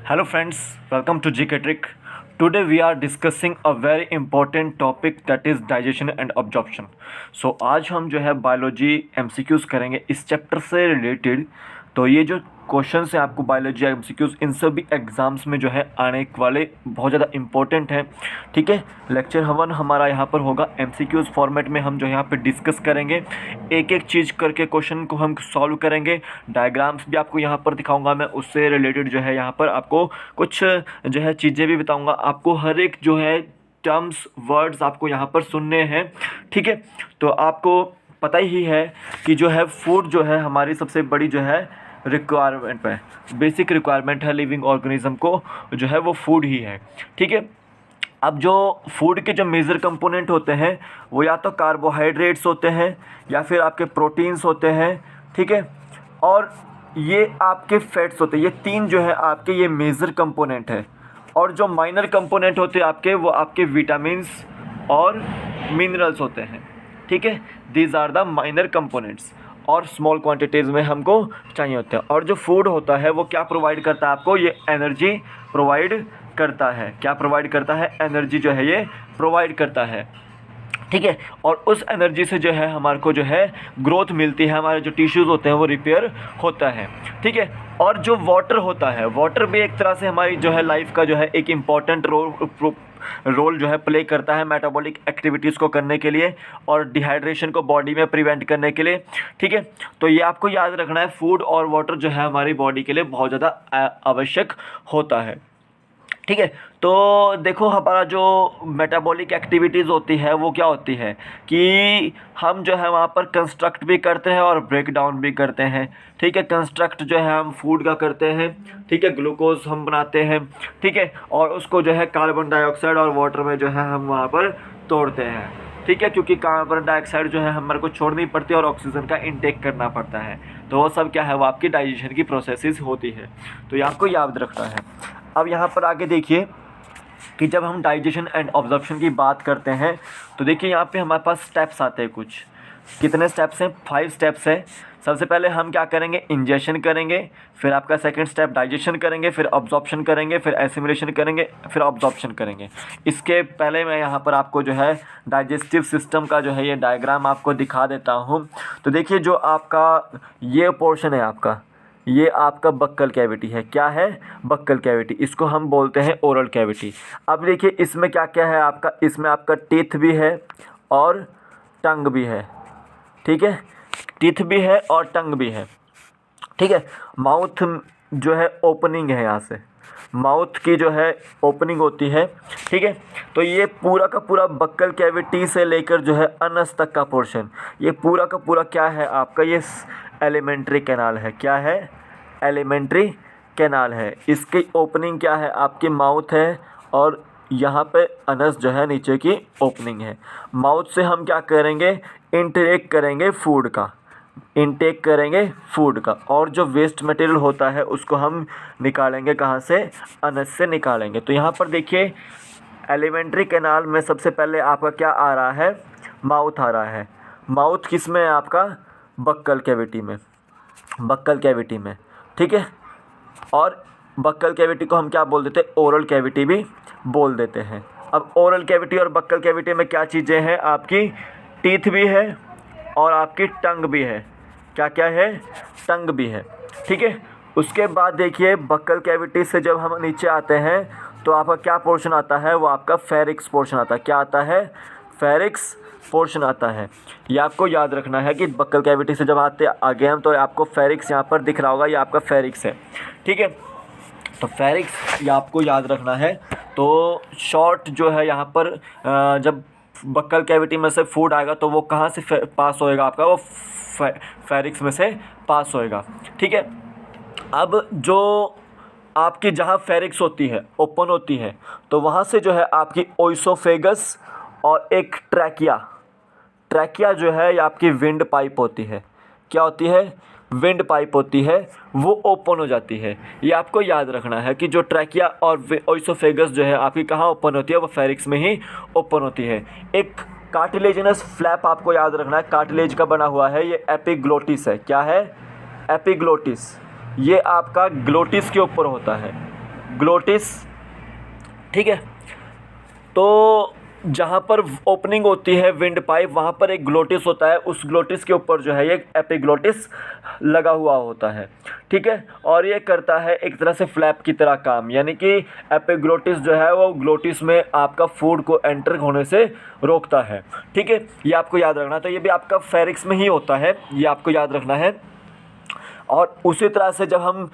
Hello friends, welcome to GK Trick. Today we are discussing a very important topic that is digestion and absorption. So आज हम जो है biology MCQs करेंगे इस chapter से related. तो ये जो क्वेश्चंस हैं आपको बायोलॉजी एमसीक्यूज इन सभी एग्ज़ाम्स में जो है आने वाले बहुत ज़्यादा इंपॉर्टेंट हैं। ठीक है, लेक्चर 1 हमारा यहाँ पर होगा एमसीक्यूज फॉर्मेट में। हम जो यहाँ पे डिस्कस करेंगे, एक एक चीज़ करके क्वेश्चन को हम सॉल्व करेंगे। डायग्राम्स भी आपको यहाँ पर दिखाऊंगा मैं, उससे रिलेटेड जो है यहाँ पर आपको कुछ जो है चीज़ें भी बताऊँगा। आपको हर एक जो है टर्म्स वर्ड्स आपको यहाँ पर सुनने हैं। ठीक है, तो आपको पता ही है कि जो है फूड जो है हमारी सबसे बड़ी जो है रिक्वायरमेंट है, बेसिक रिक्वायरमेंट है लिविंग ऑर्गेनिज्म को, जो है वो फूड ही है। ठीक है, अब जो फूड के जो मेजर कंपोनेंट होते हैं वो या तो कार्बोहाइड्रेट्स होते हैं या फिर आपके प्रोटीन्स होते हैं। ठीक है, और ये आपके फैट्स होते हैं। ये तीन जो है आपके ये मेजर कंपोनेंट है। और जो माइनर कंपोनेंट होते हैं आपके, वो आपके विटामिन्स और मिनरल्स होते हैं। ठीक है, these are the minor components और स्मॉल क्वांटिटीज़ में हमको चाहिए होते हैं। और जो फूड होता है वो क्या प्रोवाइड करता है आपको? ये एनर्जी प्रोवाइड करता है। क्या प्रोवाइड करता है? एनर्जी जो है ये प्रोवाइड करता है। ठीक है, और उस एनर्जी से जो है हमारे को जो है ग्रोथ मिलती है, हमारे जो टिश्यूज़ होते हैं वो रिपेयर होता है। ठीक है, और जो वाटर होता है, वाटर भी एक तरह से हमारी जो है लाइफ का जो है एक इम्पॉर्टेंट रोल जो है प्ले करता है मेटाबॉलिक एक्टिविटीज़ को करने के लिए और डिहाइड्रेशन को बॉडी में प्रिवेंट करने के लिए। ठीक है, तो ये आपको याद रखना है, फूड और वाटर जो है हमारी बॉडी के लिए बहुत ज़्यादा आवश्यक होता है। ठीक है, तो देखो हमारा जो मेटाबॉलिक एक्टिविटीज़ होती है वो क्या होती है कि हम जो है वहाँ पर कंस्ट्रक्ट भी करते हैं और ब्रेक डाउन भी करते हैं। ठीक है, कंस्ट्रक्ट जो है हम फूड का करते हैं। ठीक है, ग्लूकोज हम बनाते हैं। ठीक है, और उसको जो है कार्बन डाइऑक्साइड और वाटर में जो है हम वहाँ पर तोड़ते हैं। ठीक है, क्योंकि कार्बन डाइऑक्साइड जो है हमारे को छोड़नी पड़ती है और ऑक्सीजन का इनटेक करना पड़ता है। तो वो सब क्या है, वो आपकी डाइजेशन की प्रोसेसेस होती है। तो ये आपको याद रखना है। अब यहाँ पर आगे देखिए कि जब हम डाइजेशन एंड ऑब्जर्प्शन की बात करते हैं तो देखिए यहाँ पे हमारे पास स्टेप्स आते हैं। कुछ कितने स्टेप्स हैं? 5 स्टेप्स हैं। सबसे पहले हम क्या करेंगे? इंजेशन करेंगे, फिर आपका सेकंड स्टेप डाइजेशन करेंगे, फिर ऑब्जॉर्प्शन करेंगे, फिर एसिमिलेशन करेंगे, फिर ऑब्जॉर्प्शन करेंगे। इसके पहले मैं यहाँ पर आपको जो है डाइजेस्टिव सिस्टम का जो है ये डायग्राम आपको दिखा देता हूँ। तो देखिए जो आपका ये पोर्शन है आपका, ये आपका बक्कल कैविटी है। क्या है? Buccal cavity. इसको हम बोलते हैं ओरल कैविटी। अब देखिए इसमें क्या क्या है आपका, इसमें आपका टीथ भी है और टंग भी है। ठीक है, टीथ भी है और टंग भी है। ठीक है, माउथ जो है ओपनिंग है, यहाँ से माउथ की जो है ओपनिंग होती है। ठीक है, तो ये पूरा का पूरा बक्कल कैविटी से लेकर जो है अनस तक का पोर्शन, ये पूरा का पूरा क्या है आपका, ये एलिमेंट्री कैनाल है। क्या है? एलिमेंट्री कैनाल है। इसकी ओपनिंग क्या है? आपकी माउथ है और यहाँ पे अनस जो है नीचे की ओपनिंग है। माउथ से हम क्या करेंगे? इंटेक करेंगे फूड का, इंटेक करेंगे फूड का, और जो वेस्ट मटेरियल होता है उसको हम निकालेंगे कहाँ से? अनस से निकालेंगे। तो यहाँ पर देखिए एलिमेंट्री कैनाल में सबसे पहले आपका क्या आ रहा है? माउथ आ रहा है। माउथ किस में है आपका? बक्कल कैविटी में, बक्कल कैविटी में। ठीक है, और बक्कल कैविटी को हम क्या बोल देते हैं? ओरल कैविटी भी बोल देते हैं। अब ओरल कैविटी और बक्कल कैविटी में क्या चीज़ें हैं आपकी? टीथ भी है और आपकी टंग भी है। क्या क्या है? टंग भी है। ठीक है, उसके बाद देखिए बक्कल कैविटी से जब हम नीचे आते हैं तो आपका क्या पोर्शन आता है? वो आपका फेरिक्स पोर्शन आता है। क्या आता है? फेरिक्स पोर्शन आता है। ये आपको याद रखना है कि बक्कल कैविटी से जब आगे हम तो आपको फेरिक्स यहाँ पर दिख रहा होगा, ये आपका फेरिक्स है। ठीक है, तो फेरिक्स ये आपको याद रखना है। तो शॉर्ट जो है यहाँ पर जब बक्कल कैविटी में से फूड आएगा तो वो कहाँ से पास होएगा आपका? वो फेरिक्स में से पास होएगा। ठीक है, अब जो आपकी जहाँ फेरिक्स होती है, ओपन होती है, तो वहाँ से जो है आपकी ओइसोफेगस और एक ट्रैकिया, ट्रैकिया जो है ये आपकी विंड पाइप होती है। क्या होती है? विंड पाइप होती है, वो ओपन हो जाती है। ये आपको याद रखना है कि जो ट्रैकिया और ओइसोफेगस जो है आपकी कहाँ ओपन होती है? वो फेरिक्स में ही ओपन होती है। एक कार्टिलेजिनस फ्लैप आपको याद रखना है, कार्टिलेज का बना हुआ है, ये एपिग्लोटिस है। क्या है? एपिग्लोटिस। ये आपका ग्लोटिस के ऊपर होता है। ग्लोटिस, ठीक है। तो जहाँ पर ओपनिंग होती है विंड पाइप, वहाँ पर एक ग्लोटिस होता है, उस ग्लोटिस के ऊपर जो है ये एपिग्लोटिस लगा हुआ होता है, ठीक है। और ये करता है एक तरह से फ्लैप की तरह काम, यानी कि एपिग्लोटिस जो है वो ग्लोटिस में आपका फूड को एंटर होने से रोकता है, ठीक है। ये आपको याद रखना, तो ये भी आपका फेरिक्स में ही होता है, ये आपको याद रखना है। और उसी तरह से जब हम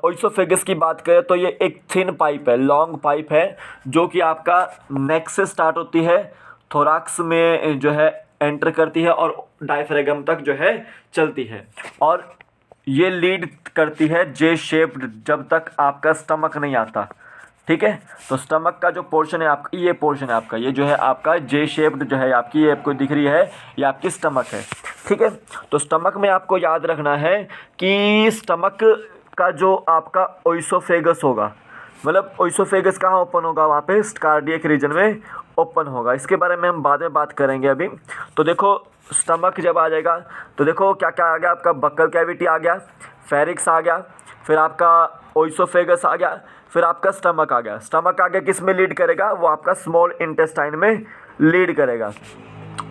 ओइसोफेगस की बात करें तो ये एक थिन पाइप है, लॉन्ग पाइप है, जो कि आपका नेक से स्टार्ट होती है, थोरैक्स में जो है एंटर करती है और डायफ्रागम तक जो है चलती है, और ये लीड करती है जे शेप्ड जब तक आपका स्टमक नहीं आता, ठीक है। तो स्टमक का जो पोर्शन है आपका, ये पोर्शन है आपका, ये जो है आपका जे शेप्ड जो है आपकी, ये आपको दिख रही है, ये आपकी स्टमक है, ठीक है। तो स्टमक में आपको याद रखना है कि स्टमक का जो आपका ओइसोफेगस होगा, मतलब ओइसोफेगस कहाँ ओपन होगा, वहाँ पे कार्डियक रीजन में ओपन होगा। इसके बारे में हम बाद में बात करेंगे अभी। तो देखो स्टमक जब आ जाएगा तो देखो क्या क्या आ गया, आपका बक्कल कैविटी आ गया, फेरिक्स आ गया, फिर आपका ओइसोफेगस आ गया, फिर आपका स्टमक आ गया। स्टमक आगे किस में लीड करेगा, वो आपका स्मॉल इंटेस्टाइन में लीड करेगा।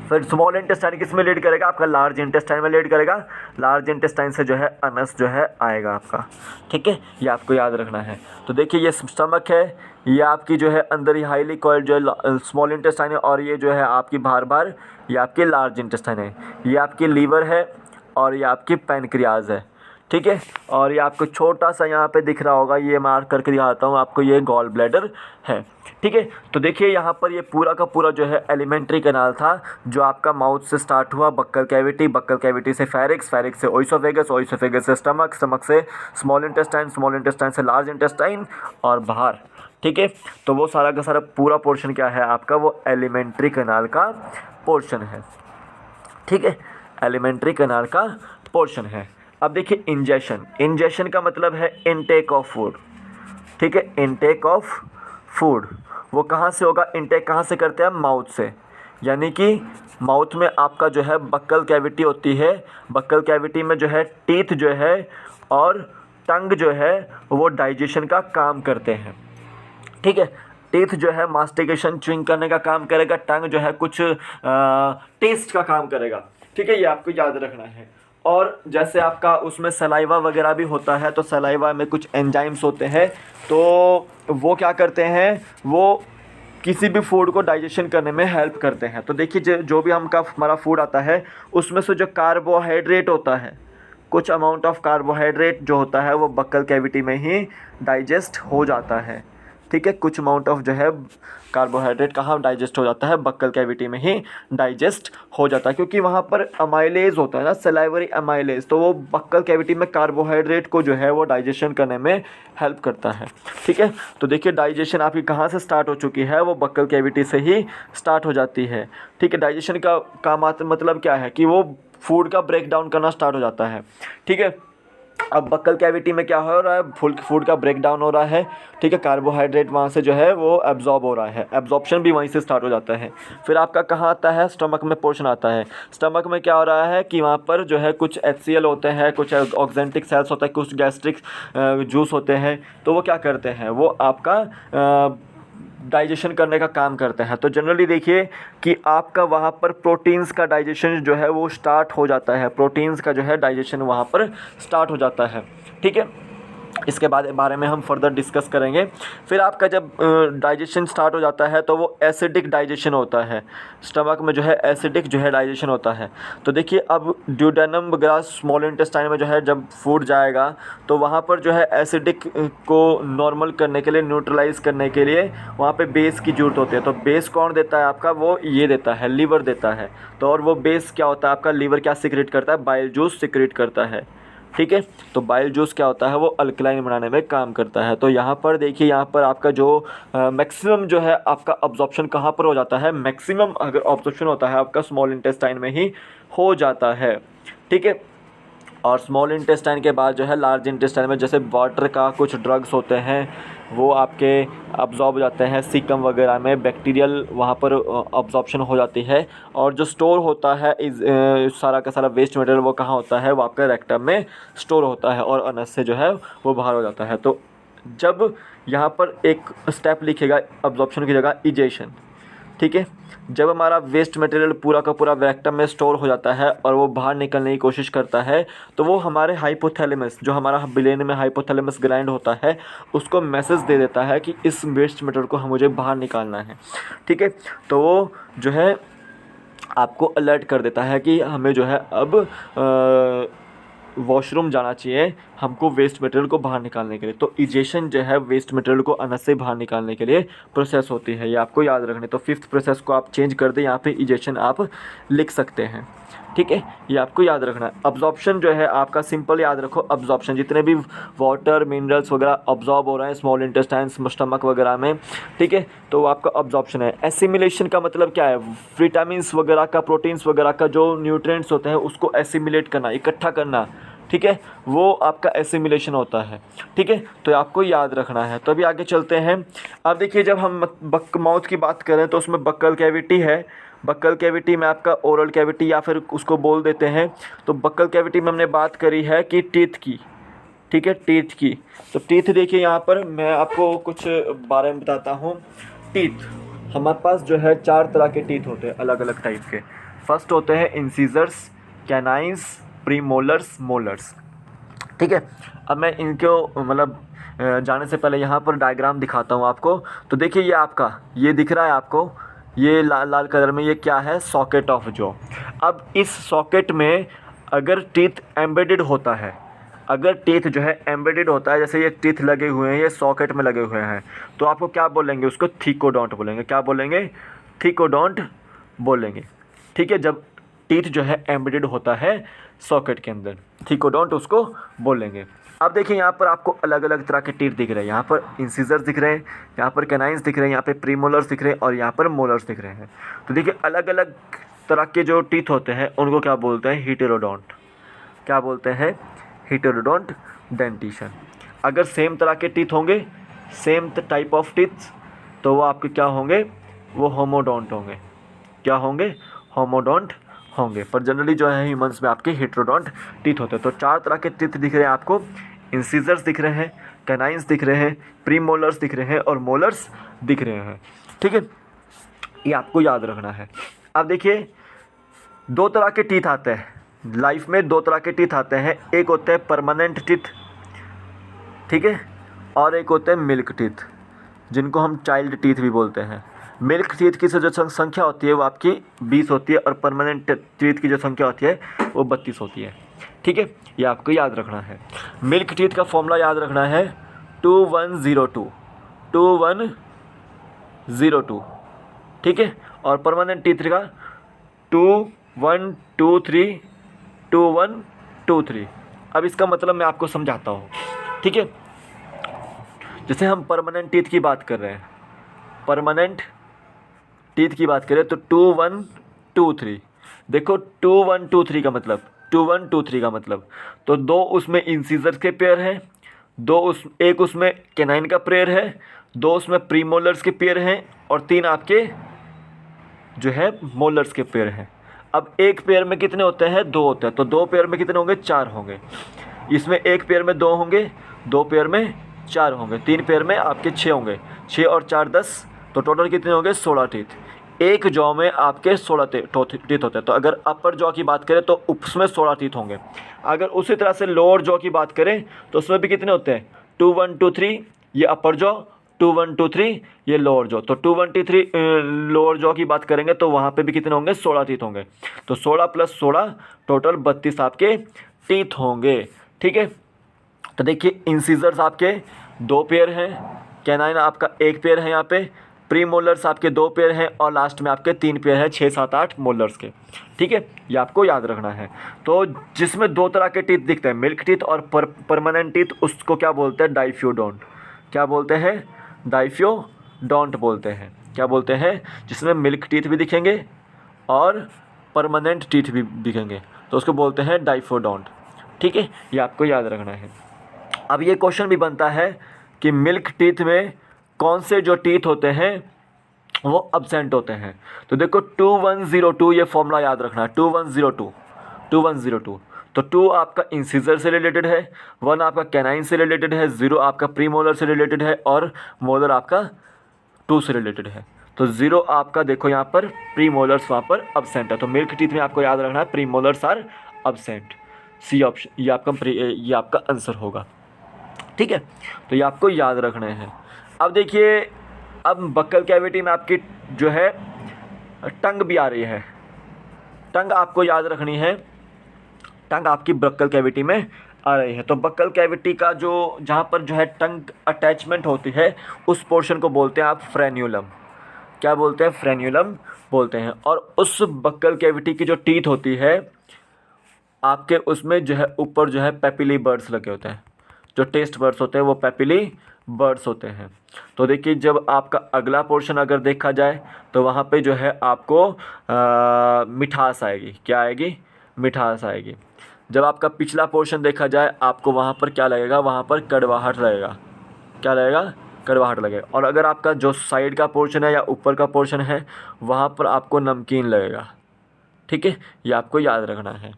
फिर स्मॉल इंटेस्टाइन किस में लीड करेगा, आपका लार्ज इंटेस्टाइन में लीड करेगा। लार्ज इंटेस्टाइन से जो है अनस जो है आएगा आपका, ठीक है। ये आपको याद रखना है। तो देखिए ये स्टमक है, ये आपकी जो है अंदर ही हाईली कॉइल्ड जो है स्मॉल इंटेस्टाइन है, और ये जो है आपकी बार बार ये आपकी लार्ज इंटेस्टाइन है, ये आपकी लीवर है, और ये आपकी पैनक्रियाज है, ठीक है। और ये आपको छोटा सा यहाँ पे दिख रहा होगा, ये मार्क करके दिखाता हूँ आपको, ये गॉल ब्लैडर है, ठीक है। तो देखिए यहाँ पर ये पूरा का पूरा जो है एलिमेंट्री कैनाल था, जो आपका माउथ से स्टार्ट हुआ, बक्कल कैविटी, बक्कल कैविटी से फेरिक्स, फेरिक्स से ओइसोफेगस, ओइसोफेगस से स्टमक, स्टमक से स्मॉल इंटेस्टाइन, स्मॉल इंटेस्टाइन से लार्ज इंटेस्टाइन और बाहर, ठीक है। तो वो सारा का सारा पूरा पोर्शन क्या है आपका, वो एलिमेंट्री कैनाल का पोर्शन है, ठीक है। एलिमेंट्री कैनाल का पोर्शन है। अब देखिए इंजेशन, इंजेशन का मतलब है इनटेक ऑफ फूड, ठीक है। इनटेक ऑफ फूड वो कहाँ से होगा, इनटेक कहाँ से करते हैं, माउथ से, यानी कि माउथ में आपका जो है बक्कल कैविटी होती है, बक्कल कैविटी में जो है टीथ जो है और टंग जो है वो डाइजेशन का काम करते हैं, ठीक है। टीथ जो है मास्टिकेशन च्युइंग करने का काम करेगा, टंग जो है कुछ टेस्ट का काम करेगा, ठीक है। ये आपको याद रखना है। और जैसे आपका उसमें सलाइवा वगैरह भी होता है, तो सलाइवा में कुछ एंजाइम्स होते हैं, तो वो क्या करते हैं, वो किसी भी फूड को डाइजेशन करने में हेल्प करते हैं। तो देखिए जो भी हमारा फूड आता है, उसमें से जो कार्बोहाइड्रेट होता है, कुछ अमाउंट ऑफ कार्बोहाइड्रेट जो होता है वो बक्कल कैविटी में ही डाइजेस्ट हो जाता है, ठीक है। कुछ अमाउंट ऑफ जो है कार्बोहाइड्रेट कहाँ डाइजेस्ट हो जाता है, बक्कल कैविटी में ही डाइजेस्ट हो जाता है, क्योंकि वहाँ पर अमाइलेज होता है ना, सलाइवरी अमाइलेज, तो वो बक्कल कैविटी में कार्बोहाइड्रेट को जो है वो डाइजेशन करने में हेल्प करता है, ठीक है। तो देखिए डाइजेशन आपकी कहाँ से स्टार्ट हो चुकी है, वो बक्कल कैविटी से ही स्टार्ट हो जाती है, ठीक है। डाइजेशन का मतलब क्या है कि वो फूड का ब्रेक डाउन करना स्टार्ट हो जाता है, ठीक है। अब बक्कल कैविटी में क्या हो रहा है, फूड का ब्रेक डाउन हो रहा है, ठीक है। कार्बोहाइड्रेट वहाँ से जो है वो एब्जॉर्ब हो रहा है, एब्जॉर्प्शन भी वहीं से स्टार्ट हो जाता है। फिर आपका कहाँ आता है, स्टमक में पोर्शन आता है। स्टमक में क्या हो रहा है कि वहाँ पर जो है कुछ HCl होते हैं, कुछ ऑक्जेंटिक सेल्स होते हैं, कुछ गैस्ट्रिक जूस होते हैं, तो वो क्या करते हैं, वो आपका डाइजेशन करने का काम करते हैं। तो जनरली देखिए कि आपका वहाँ पर प्रोटीन्स का डाइजेशन जो है वो स्टार्ट हो जाता है, प्रोटीन्स का जो है डाइजेशन वहाँ पर स्टार्ट हो जाता है, ठीक है। इसके बारे में हम फर्दर डिस्कस करेंगे। फिर आपका जब डाइजेशन स्टार्ट हो जाता है तो वो एसिडिक डाइजेशन होता है, स्टमक में जो है एसिडिक जो है डाइजेशन होता है। तो देखिए अब ड्यूडेनम वगैरह स्मॉल इंटेस्टाइन में जो है जब फूड जाएगा तो वहाँ पर जो है एसिडिक को नॉर्मल करने के लिए, न्यूट्रलाइज करने के लिए वहाँ पे बेस की ज़रूरत होती है। तो बेस कौन देता है आपका, वो ये देता है, लीवर देता है। तो और वो बेस क्या होता है आपका, लीवर क्या सिक्रेट करता है, बाइल जूस सिक्रेट करता है, ठीक है। तो बाइल जूस क्या होता है, वो अल्कलाइन बनाने में काम करता है। तो यहाँ पर देखिए, यहाँ पर आपका जो मैक्सिमम जो है आपका अब्जॉर्प्शन कहाँ पर हो जाता है, मैक्सिमम अगर अब्जॉर्प्शन होता है आपका स्मॉल इंटेस्टाइन में ही हो जाता है, ठीक है। और स्मॉल इंटेस्टाइन के बाद जो है लार्ज इंटेस्टाइन में, जैसे वाटर का कुछ ड्रग्स होते हैं वो आपके अब्जॉर्ब हो जाते हैं, सीकम वगैरह में बैक्टीरियल वहाँ पर अब्जॉर्प्शन हो जाती है। और जो स्टोर होता है सारा का सारा वेस्ट मटेरियल वो कहाँ होता है, वो आपका रेक्टम में स्टोर होता है और अनस से जो है वो बाहर हो जाता है। तो जब यहाँ पर एक स्टेप लिखेगा अब्जॉर्प्शन की जगह इजेशन, ठीक है। जब हमारा वेस्ट मटेरियल पूरा का पूरा रेक्टम में स्टोर हो जाता है और वो बाहर निकलने की कोशिश करता है, तो वो हमारे हाइपोथैलेमस, जो हमारा ब्रेन में हाइपोथैलेमस ग्लैंड होता है, उसको मैसेज दे देता है कि इस वेस्ट मटेरियल को मुझे बाहर निकालना है, ठीक है। तो वो जो है आपको अलर्ट कर देता है कि हमें जो है अब वॉशरूम जाना चाहिए, हमको वेस्ट मटेरियल को बाहर निकालने के लिए। तो इजेशन जो है वेस्ट मटेरियल को अनस से बाहर निकालने के लिए प्रोसेस होती है, ये आपको याद रखने। तो फिफ्थ प्रोसेस को आप चेंज कर दें, यहाँ पे इजेशन आप लिख सकते हैं, ठीक है। ये आपको याद रखना है। अब्जॉर्प्शन जो है आपका सिंपल याद रखो, अब्जॉर्प्शन जितने भी वाटर मिनरल्स वगैरह अब्जॉर्ब हो रहे हैं स्मॉल इंटेस्टाइन स्टमक वगैरह में, ठीक है, तो वो आपका अब्जॉर्प्शन है। एसिमिलेशन का मतलब क्या है, विटामिन्स वगैरह का, प्रोटीन्स वगैरह का जो न्यूट्रिएंट्स होते हैं उसको एसिमिलेट करना, इकट्ठा करना, ठीक है, वो आपका एसिमिलेशन होता है, ठीक है। तो आपको याद रखना है। तो अभी आगे चलते हैं। अब देखिए, जब हम माउथ की बात करें तो उसमें बक्कल कैविटी है। बक्कल कैविटी में आपका ओरल कैविटी या फिर उसको बोल देते हैं। तो बक्कल कैविटी में हमने बात करी है कि टीथ की, ठीक है, टीथ की। तो टीथ देखिए, यहाँ पर मैं आपको कुछ बारे में बताता हूँ। टीथ हमारे पास जो है 4 तरह के टीथ होते हैं, अलग अलग टाइप के। फर्स्ट होते हैं इंसीजर्स, कैनाइंस, प्रीमोलर्स, मोलर्स, ठीक है। अब मैं इनको मतलब जाने से पहले यहाँ पर डायग्राम दिखाता हूँ आपको। तो देखिए, ये आपका ये दिख रहा है आपको, ये लाल लाल कलर में, ये क्या है, सॉकेट ऑफ जॉ। अब इस सॉकेट में अगर टीथ एम्बेडेड होता है, अगर टीथ जो है एम्बेडेड होता है, जैसे ये टीथ लगे हुए हैं, ये सॉकेट में लगे हुए हैं, तो आपको क्या बोलेंगे, उसको थीकोडोंट बोलेंगे। क्या बोलेंगे, थीकोडोंट बोलेंगे, ठीक है। जब टीथ जो है एम्बेडेड होता है सॉकेट के अंदर, थीकोडोंट उसको बोलेंगे। अब देखिए, यहाँ पर आपको अलग अलग तरह के टीथ दिख रहे हैं। यहाँ पर इंसिजर्स दिख रहे हैं, यहाँ पर कैनाइंस दिख रहे हैं, यहाँ पे प्रीमोलर्स दिख रहे हैं और यहाँ पर मोलर्स दिख रहे हैं। तो देखिए, अलग अलग तरह के जो टीथ होते हैं उनको क्या बोलते हैं, हीटेरोडोंट। क्या बोलते हैं, हीटेरोडोंट डेंटिशन। अगर सेम तरह के टीथ होंगे, सेम टाइप ऑफ टीथ, तो वो आपके क्या होंगे, वो होमोडोंट होंगे। क्या होंगे, होमोडोंट होंगे। पर जनरली जो है ह्यूमंस में आपके हेटेरोडोंट टीथ होते हैं। तो 4 तरह के टीथ दिख रहे हैं आपको, इंसिजर्स दिख रहे हैं, कैनाइंस दिख रहे हैं, प्रीमोलर्स दिख रहे हैं और मोलर्स दिख रहे हैं, ठीक है। ये आपको याद रखना है। अब देखिए, 2 तरह के टीथ आते हैं लाइफ में, 2 तरह के टीथ आते हैं। एक होते हैं परमानेंट टीथ, ठीक है, और एक होते हैं मिल्क टीथ, जिनको हम चाइल्ड टीथ भी बोलते हैं। मिल्क टीथ की जो संख्या होती है वो आपकी 20 होती है और परमानेंट टीथ की जो संख्या होती है वो 32 होती है, ठीक है। ये आपको याद रखना है। मिल्क टीथ का फॉर्मूला याद रखना है 2102, 2102, ठीक है। और परमानेंट टीथ का 2123, 2123। अब इसका मतलब मैं आपको समझाता हूँ, ठीक है। जैसे हम परमानेंट टीथ की बात कर रहे हैं, परमानेंट टीथ की बात करें तो 2123। देखो 2123 का मतलब, 2123 का मतलब, तो 2 उसमें इंसिजर्स के पेयर हैं, 2 एक उसमें कैनाइन का पेयर है, 2 उसमें प्रीमोलर्स के पेयर हैं और 3 आपके जो है मोलर्स के पेयर हैं। अब एक पेयर में कितने होते हैं, 2 होते हैं। तो 2 पेयर में कितने होंगे, 4 होंगे। इसमें एक पेयर में 2 होंगे, 2 पेयर में 4 होंगे, 3 पेयर में आपके 6 होंगे। 6 और 4 10, तो टोटल कितने होंगे, 16 टीथ। एक जॉ में आपके 16 टीथ होते हैं। तो अगर अपर जॉ की बात करें तो उसमें 16 टीथ होंगे। अगर उसी तरह से लोअर जॉ की बात करें तो उसमें भी कितने होते हैं, 2123 ये अपर जॉ, 2123 ये लोअर जॉ। तो 213 लोअर जॉ की बात करेंगे तो वहाँ पे भी कितने होंगे, 16 टीथ होंगे। तो 16 + 16 टोटल 32 आपके टीथ होंगे, ठीक है। तो देखिए, इंसिजर्स आपके 2 पेयर हैं, कैनाइन आपका 1 पेयर है, यहाँ पे प्रीमोलर्स आपके 2 पेयर हैं और लास्ट में आपके 3 पेयर हैं 6 7 8 मोलर्स के, ठीक है। ये आपको याद रखना है। तो जिसमें 2 तरह के टीथ दिखते हैं, मिल्क टीथ और परमानेंट टीथ, उसको क्या बोलते हैं, डाइफ्यूडोंट। क्या बोलते हैं, डाइफ्यूडोंट बोलते हैं। क्या बोलते हैं, जिसमें मिल्क टीथ भी दिखेंगे और परमानेंट टीथ भी दिखेंगे, तो उसको बोलते हैं डाइफ्यूडोंट, ठीक है। ये आपको याद रखना है। अब ये क्वेश्चन भी बनता है कि मिल्क टीथ में कौन से जो टीथ होते हैं वो अब्सेंट होते हैं। तो देखो 2102 ये फॉर्मूला याद रखना है, 2102, 2102। तो 2 आपका इंसिजर से रिलेटेड है, 1 आपका कैनाइन से रिलेटेड है, 0 आपका प्रीमोलर से रिलेटेड है और मोलर आपका 2 से रिलेटेड है। तो 0 आपका देखो यहाँ पर प्रीमोलर्स वहाँ पर अब्सेंट है, तो मिल्क टीथ में आपको याद रखना है premolars are absent. C option ये आपका आंसर होगा। ठीक है, तो ये आपको याद रखना है। अब देखिए, अब बक्कल कैविटी में आपकी जो है टंग भी आ रही है। टंग आपको याद रखनी है, टंग आपकी बक्कल कैविटी में आ रही है। तो बक्कल कैविटी का जो जहाँ पर जो है टंग अटैचमेंट होती है उस पोर्शन को बोलते हैं आप फ्रेन्यूलम। क्या बोलते हैं? फ्रेन्यूलम बोलते हैं। और उस बक्कल कैविटी की जो टीथ होती है आपके, उसमें जो है ऊपर जो है पेपिली बर्ड्स लगे होते हैं। जो टेस्ट बर्ड्स होते हैं वो पेपिली बर्ड्स होते हैं। तो देखिए, जब आपका अगला पोर्शन अगर देखा जाए तो वहाँ पे जो है आपको मिठास आएगी। क्या आएगी? मिठास आएगी। जब आपका पिछला पोर्शन देखा जाए आपको वहाँ पर क्या लगेगा? वहाँ पर कड़वाहट लगेगा। क्या लगेगा? कड़वाहट लगेगा। और अगर आपका जो साइड का पोर्शन है या ऊपर का पोर्शन है वहाँ पर आपको नमकीन लगेगा। ठीक है, ये आपको याद रखना है।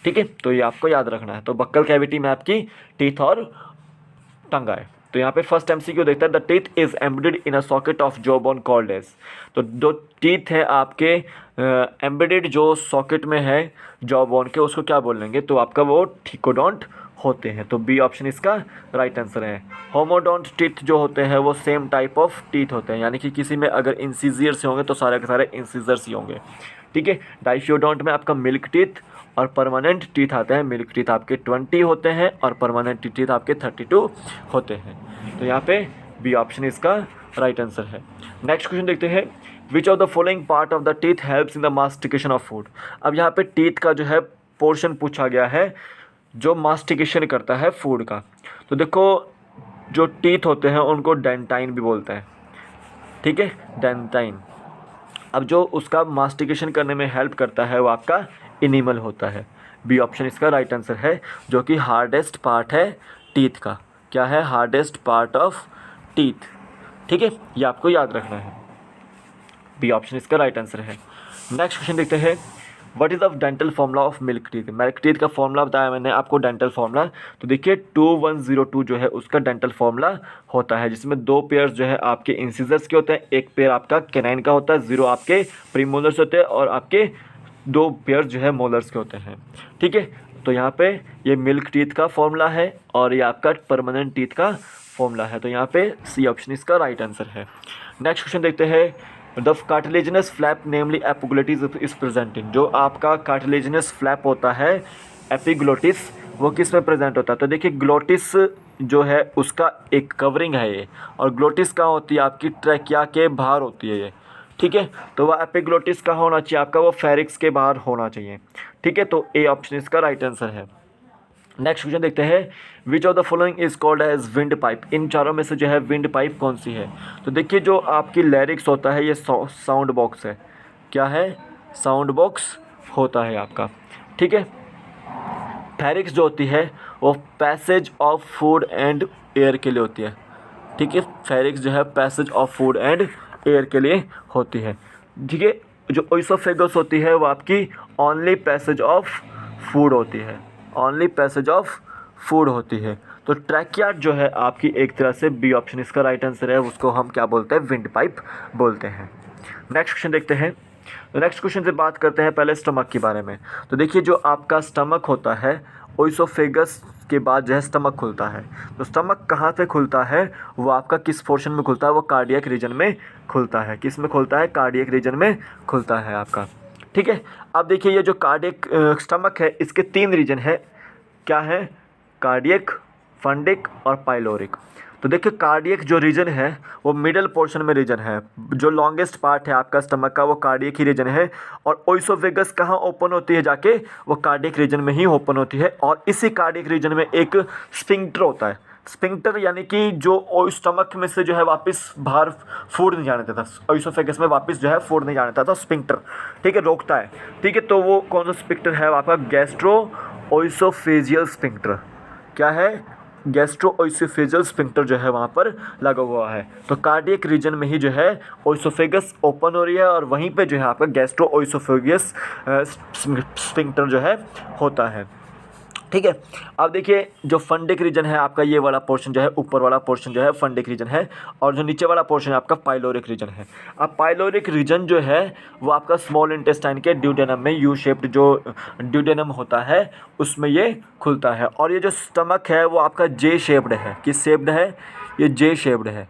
ठीक है, तो ये आपको याद रखना है। तो बक्कल कैविटी में आपकी टीथ और टंग आए। तो यहाँ पे फर्स्ट एमसीक्यू देखता है, the teeth is embedded in a socket of jaw bone called as. तो दो टीथ है आपके एम्बेडेड जो सॉकेट में है जॉ बोन के, उसको क्या बोलेंगे? तो आपका वो थिकोडोंट होते हैं। तो बी ऑप्शन इसका राइट आंसर है। होमोडोंट टीथ जो होते हैं वो सेम टाइप ऑफ टीथ होते हैं, यानी कि किसी में अगर इंसिजियर से होंगे तो सारे के सारे इंसिजर्स ही होंगे। ठीक है, डाइफियोडोंट में आपका मिल्क टीथ और परमानेंट टीथ आते हैं। मिल्क टीथ आपके 20 होते हैं और परमानेंट टीथ आपके 32 होते हैं। तो यहाँ पे बी ऑप्शन इसका राइट आंसर है। नेक्स्ट क्वेश्चन देखते हैं, which of the following part of the teeth helps in the mastication of food. अब यहाँ पे टीथ का जो है पोर्शन पूछा गया है जो मास्टिकेशन करता है फूड का। तो देखो, जो टीथ होते हैं उनको डेंटाइन भी बोलते हैं। ठीक है, डेंटाइन। अब जो उसका मास्टिकेशन करने में हेल्प करता है वो आपका इनिमल होता है। बी ऑप्शन इसका राइट आंसर है, जो कि हार्डेस्ट पार्ट है टीथ का। क्या है? Hardest part of teeth. ठीक है, ये आपको याद रखना है। बी ऑप्शन इसका राइट आंसर है। नेक्स्ट क्वेश्चन देखते हैं, what is the dental formula of milk teeth. Milk teeth का फॉर्मूला बताया मैंने आपको, डेंटल फॉर्मूला। तो देखिए 2102 जो है उसका डेंटल फॉर्मूला होता है, जिसमें 2 पेयर्स जो है आपके इंसिजर्स के होते हैं, एक पेयर आपका कैनाइन का होता है, 0 आपके प्रीमोलर्स होते हैं और आपके 2 पेयर जो है मोलर्स के होते हैं। ठीक है, तो यहाँ पे ये मिल्क टीथ का फॉर्मूला है और ये आपका परमानेंट टीथ का फॉर्मूला है। तो यहाँ पे सी ऑप्शन इसका राइट आंसर है। नेक्स्ट क्वेश्चन देखते हैं, the cartilaginous flap namely epiglottis is present in. जो आपका कार्टिलेजिनस फ्लैप होता है एपिग्लोटिस, वो किस में प्रेजेंट होता है? तो देखिए, ग्लोटिस जो है उसका एक कवरिंग है ये, और ग्लोटिस कहाँ होती है? आपकी ट्रैकिया के बाहर होती है ये। ठीक है, तो वह एपिग्लोटिस का होना चाहिए आपका, वो फेरिक्स के बाहर होना चाहिए। ठीक है, तो ए ऑप्शन इसका राइट आंसर है। नेक्स्ट क्वेश्चन देखते हैं, which of the following is called as windpipe. इन चारों में से जो है विंड पाइप कौन सी है? तो देखिए, जो आपकी लैरिक्स होता है ये साउंड बॉक्स है। क्या है? साउंड बॉक्स होता है आपका। ठीक है, फेरिक्स जो होती है वो passage of food and air के लिए होती है। ठीक है, फेरिक्स जो है passage of food and air के लिए होती है। ठीक है, जो ओइसोफेगस होती है वो आपकी ओनली पैसेज ऑफ फूड होती है, ओनली पैसेज ऑफ फूड होती है। तो ट्रैकियाट जो है आपकी एक तरह से बी ऑप्शन इसका राइट आंसर है, उसको हम क्या बोलते हैं? विंड पाइप बोलते हैं। नेक्स्ट क्वेश्चन देखते हैं। तो नेक्स्ट क्वेश्चन से बात करते हैं पहले स्टमक के बारे में। तो देखिए, जो आपका स्टमक होता है ओइसोफेगस के बाद जो है स्टमक खुलता है। तो स्टमक कहाँ पे खुलता है? वो आपका किस पोर्शन में खुलता है? वो कार्डियक रीजन में खुलता है। किस में खुलता है? कार्डियक रीजन में खुलता है आपका। ठीक है, अब देखिए, ये जो कार्डियक स्टमक है इसके 3 रीजन है। क्या है? कार्डियक, फंडिक और पाइलोरिक। तो देखिए, कार्डियक जो रीजन है वो मिडल पोर्शन में रीजन है। जो लॉन्गेस्ट पार्ट है आपका स्टमक का वो कार्डियक ही रीजन है। और ओइसोफेगस कहाँ ओपन होती है जाके? वो कार्डियक रीजन में ही ओपन होती है। और इसी कार्डियक रीजन में एक स्फिंक्टर होता है। स्फिंक्टर यानी कि जो स्टमक में से जो है वापस बाहर फूड नहीं जाने देता, ओइसोफेगस में वापस जो है फूड नहीं जाने देता, स्फिंक्टर। ठीक है, रोकता है। ठीक है, तो वो कौन सा स्फिंक्टर है आपका? Gastro oesophageal sphincter. क्या है? गैस्ट्रो ओइसोफेजियल स्फिंक्टर जो है वहाँ पर लगा हुआ है। तो कार्डियक रीजन में ही जो है ओइसोफेगस ओपन हो रही है और वहीं पे जो है आपका गैस्ट्रो ओइसोफेगियस स्फिंक्टर जो है होता है। ठीक है। अब देखिए जो फंडिक रीजन है आपका, ये वाला पोर्शन जो है, ऊपर वाला पोर्शन जो है फंडिक रीजन है, और जो नीचे वाला पोर्शन है आपका पाइलोरिक रीजन है। अब पाइलोरिक रीजन जो है वो आपका स्मॉल इंटेस्टाइन के ड्यूडेनम में, यू शेप्ड जो ड्यूडेनम होता है उसमें ये खुलता है। और ये जो स्टमक है वो आपका जे शेप्ड है। किस शेप्ड है? ये जे शेप्ड है।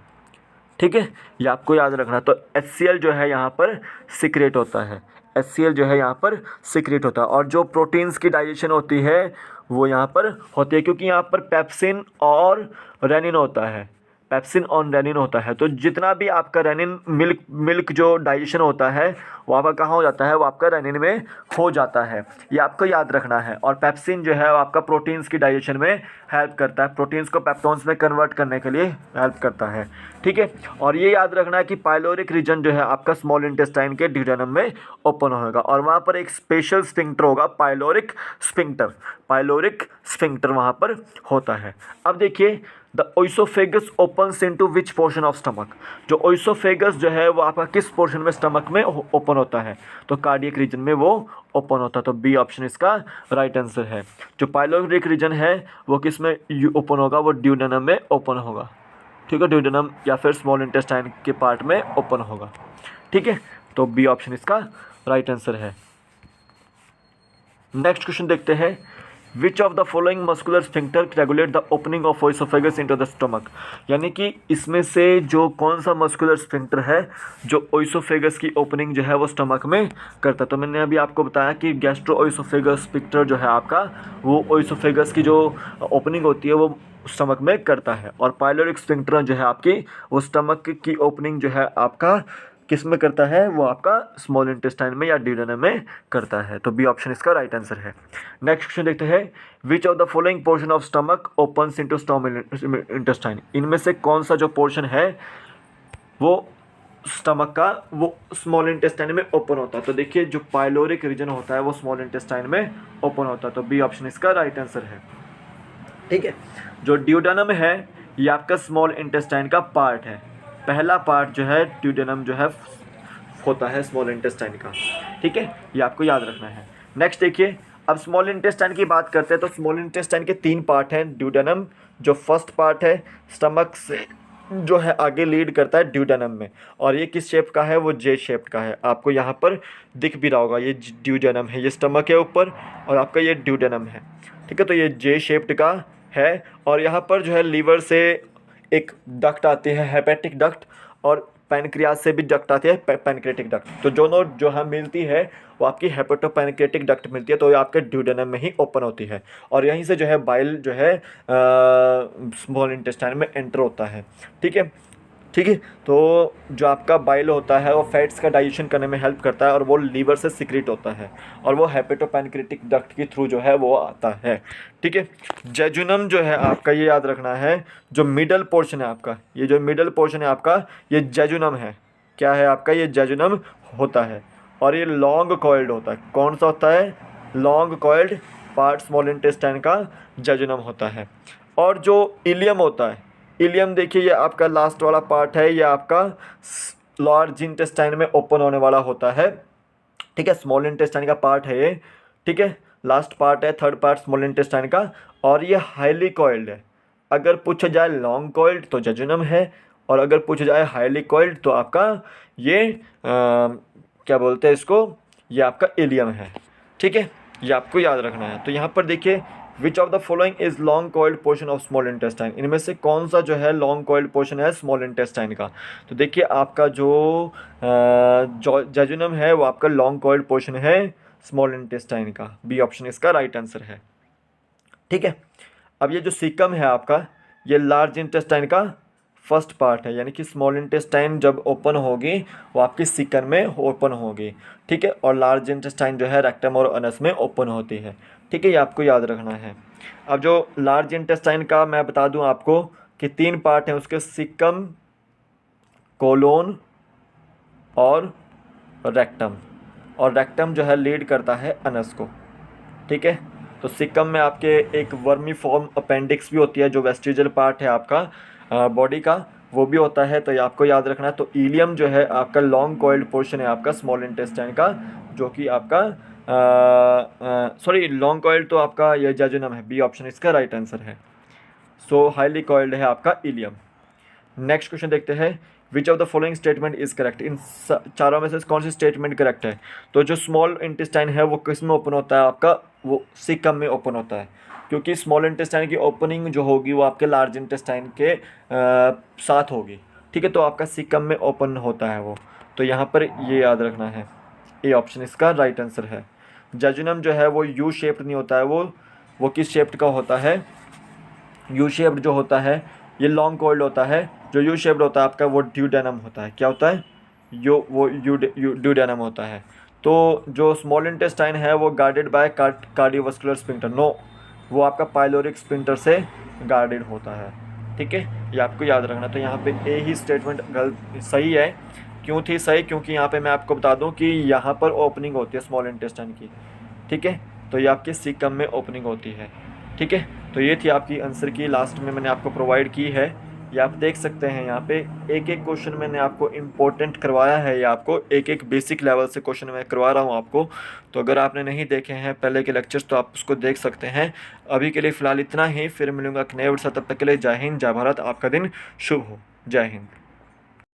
ठीक है, ये आपको याद रखना। तो HCl जो है यहाँ पर सिक्रेट होता है, HCl जो है यहाँ पर सिक्रेट होता है। और जो प्रोटीन्स की डाइजेशन होती है वो यहाँ पर होती है, क्योंकि यहाँ पर पेप्सिन और रेनिन होता है, पेप्सिन और रेनिन होता है। तो जितना भी आपका रेनिन मिल्क जो डाइजेशन होता है वो आपका कहाँ हो जाता है? वो आपका रेनिन में हो जाता है, ये आपको याद रखना है। और पेप्सिन जो है वो आपका प्रोटीन्स की डाइजेशन में हेल्प करता है, प्रोटीन्स को पेप्टोन्स में कन्वर्ट करने के लिए हेल्प करता है। ठीक है, और ये याद रखना है कि पाइलोरिक रीजन जो है आपका स्मॉल इंटेस्टाइन के ड्यूडेनम में ओपन होगा, और वहाँ पर एक स्पेशल स्फिंक्टर होगा, पाइलोरिक स्फिंक्टर। पाइलोरिक स्फिंक्टर वहाँ पर होता है। अब देखिए the oesophagus opens into which portion of stomach. जो ओइसोफेगस जो है वो आपका किस पोर्शन में स्टमक में ओपन होता है? तो कार्डियक रीजन में वो ओपन होता है। तो बी ऑप्शन इसका राइट आंसर है। जो पाइलोरिक रीजन है वो किस में ओपन होगा? वो ड्यूडेनम में ओपन होगा। ठीक है, ड्यूडेनम या फिर स्मॉल इंटेस्टाइन के पार्ट में ओपन होगा। ठीक है, तो बी ऑप्शन इसका राइट आंसर है। नेक्स्ट क्वेश्चन देखते हैं। Which of the following muscular sphincter regulate the opening of oesophagus into the stomach. यानी कि इसमें से जो कौन सा मस्कुलर स्फिंक्टर है जो ओइसोफेगस की ओपनिंग जो है वो स्टमक में करता है। तो मैंने अभी आपको बताया कि गैस्ट्रो ओइसोफेगस स्फिंक्टर जो है आपका, वो ओइसोफेगस की जो ओपनिंग होती है वो स्टमक में करता है। और पाइलोरिक स्फिंक्टर जो है आपकी, वो स्टमक की ओपनिंग जो है आपका किस में करता है? वो आपका स्मॉल इंटेस्टाइन में या ड्यूडेनम में करता है। तो बी ऑप्शन इसका राइट आंसर है। नेक्स्ट क्वेश्चन देखते हैं। Which of the following portion of stomach opens into small intestine. इनमें से कौन सा जो पोर्शन है वो स्टमक का वो स्मॉल इंटेस्टाइन में ओपन होता है? तो देखिए जो पाइलोरिक रीजन होता है वो स्मॉल इंटेस्टाइन में ओपन होता है। तो बी ऑप्शन इसका राइट आंसर है। ठीक है, जो ड्यूडेनम है ये आपका स्मॉल इंटेस्टाइन का पार्ट है। पहला पार्ट जो है ड्यूडेनम जो है होता है स्मॉल इंटेस्टाइन का। ठीक है, ये आपको याद रखना है। नेक्स्ट देखिए, अब स्मॉल इंटेस्टाइन की बात करते हैं। तो स्मॉल इंटेस्टाइन के 3 पार्ट हैं। ड्यूडेनम जो फर्स्ट पार्ट है, स्टमक से जो है आगे लीड करता है ड्यूडेनम में, और ये किस शेप का है? वो जे शेप का है। आपको यहाँ पर दिख भी रहा होगा, ये ड्यूडेनम है, ये स्टमक है ऊपर, और आपका ये ड्यूडेनम है। ठीक है, तो ये जे शेप्ड का है। और यहाँ पर जो है लीवर से एक डक्ट आती है, हेपेटिक डक्ट, और पैनक्रियाज से भी डक्ट आती है, पैनक्रेटिक डक्ट। तो दोनों जो हम मिलती है वो आपकी हेपेटोपैनक्रेटिक डक्ट मिलती है, तो ये आपके ड्यूडेनम में ही ओपन होती है। और यहीं से जो है बाइल जो है स्मॉल इंटेस्टाइन में एंटर होता है। ठीक है, ठीक है, तो जो आपका बाइल होता है वो फैट्स का डाइजेशन करने में हेल्प करता है, और वो लीवर से सिक्रीट होता है, और वो हेपेटोपैनक्रेटिक डक्ट के थ्रू जो है वो आता है। ठीक है, जेजुनम जो है आपका, ये याद रखना है, जो मिडल पोर्शन है आपका, ये जो मिडल पोर्शन है आपका, ये जेजुनम है। क्या है आपका? ये जेजुनम होता है, और ये लॉन्ग कॉइल्ड होता है। कौन सा होता है? Long coiled part small intestine का जेजुनम होता है। और जो इलियम होता है, इलियम देखिए ये आपका लास्ट वाला पार्ट है, ये आपका लार्ज इंटेस्टाइन में ओपन होने वाला होता है। ठीक है, स्मॉल इंटेस्टाइन का पार्ट है ये। ठीक है, लास्ट पार्ट है, थर्ड पार्ट स्मॉल इंटेस्टाइन का, और ये हाईली कॉइल्ड है। अगर पूछा जाए लॉन्ग कॉइल्ड तो जेजुनम है, और अगर पूछा जाए हाईली कॉइल्ड तो आपका ये क्या बोलते हैं इसको, ये आपका इलियम है। ठीक है, ये आपको याद रखना है। तो यहाँ पर देखिए, विच of the following is long coiled portion of small intestine. इनमें से कौन सा जो है लॉन्ग कॉइल्ड पोर्शन है स्मॉल इंटेस्टाइन का? तो देखिए आपका जो जेजुनम है वो आपका लॉन्ग कॉइल्ड पोर्शन है स्मॉल इंटेस्टाइन का। बी ऑप्शन इसका राइट आंसर है। ठीक है, अब ये जो सीकम है आपका, ये लार्ज इंटेस्टाइन का फर्स्ट पार्ट है, यानी कि स्मॉल इंटेस्टाइन जब ओपन होगी वो आपकी सीकम में ओपन होगी। ठीक है, और लार्ज इंटेस्टाइन जो है रेक्टम और अनस में ओपन होती है। ठीक है, ये आपको याद रखना है। अब जो लार्ज इंटेस्टाइन का मैं बता दूं आपको कि 3 पार्ट हैं उसके, सीकम, कोलोन और रेक्टम, और रेक्टम जो है लीड करता है अनस को। ठीक है, तो सीकम में आपके एक वर्मी फॉर्म अपेंडिक्स भी होती है, जो वेस्टिजल पार्ट है आपका बॉडी का, वो भी होता है। तो ये आपको याद रखना है। तो इलियम जो है आपका लॉन्ग कॉइल्ड पोर्शन है आपका स्मॉल इंटेस्टाइन का, जो कि आपका सॉरी, लॉन्ग कॉइल्ड तो आपका ये जैजुनम है, बी ऑप्शन इसका राइट आंसर है। सो हाईली कॉइल्ड है आपका इलियम। नेक्स्ट क्वेश्चन देखते हैं, which of the following statement is correct, इन चारों में से कौन सी स्टेटमेंट करेक्ट है। तो जो स्मॉल इंटेस्टाइन है वो किस में ओपन होता है आपका, वो सीकम में ओपन होता है, क्योंकि स्मॉल इंटेस्टाइन की ओपनिंग जो होगी वो आपके लार्ज इंटेस्टाइन के साथ होगी, ठीक है। तो आपका सीकम में ओपन होता है वो, तो यहाँ पर ये याद रखना है, ए ऑप्शन इसका राइट आंसर है। जैजुनम जो है वो यू शेप्ड नहीं होता है, वो किस शेप्ड का होता है, यू शेप्ड जो होता है ये लॉन्ग कॉइल्ड होता है। जो यू शेप्ड होता है आपका वो ड्यूडेनम होता है, क्या होता है, ड्यूडेनम होता है। तो जो स्मॉल इंटेस्टाइन है वो guarded by cardiovascular sphincter, no, वो आपका पाइलोरिक स्फिंक्टर से गार्डेड होता है, ठीक है। ये आपको याद रखना। तो यहाँ पे ए ही स्टेटमेंट गलत सही है। क्यों थी सही, क्योंकि यहाँ पे मैं आपको बता दूँ कि यहाँ पर ओपनिंग होती है स्मॉल इंटेस्टाइन की, ठीक है। तो ये आपके सीकम में ओपनिंग होती है, ठीक है। तो ये थी आपकी आंसर की, लास्ट में मैंने आपको प्रोवाइड की है। ये आप देख सकते हैं, यहाँ पे एक एक क्वेश्चन मैंने आपको इम्पोर्टेंट करवाया है, या आपको एक एक बेसिक लेवल से क्वेश्चन मैं करवा रहा हूँ आपको। तो अगर आपने नहीं देखे हैं पहले के लेक्चर्स तो आप उसको देख सकते हैं। अभी के लिए फ़िलहाल इतना ही, फिर मिलूंगा एक नए वीडियो के साथ, तब तक के लिए जय हिंद, जय भारत, आपका दिन शुभ हो, जय हिंद।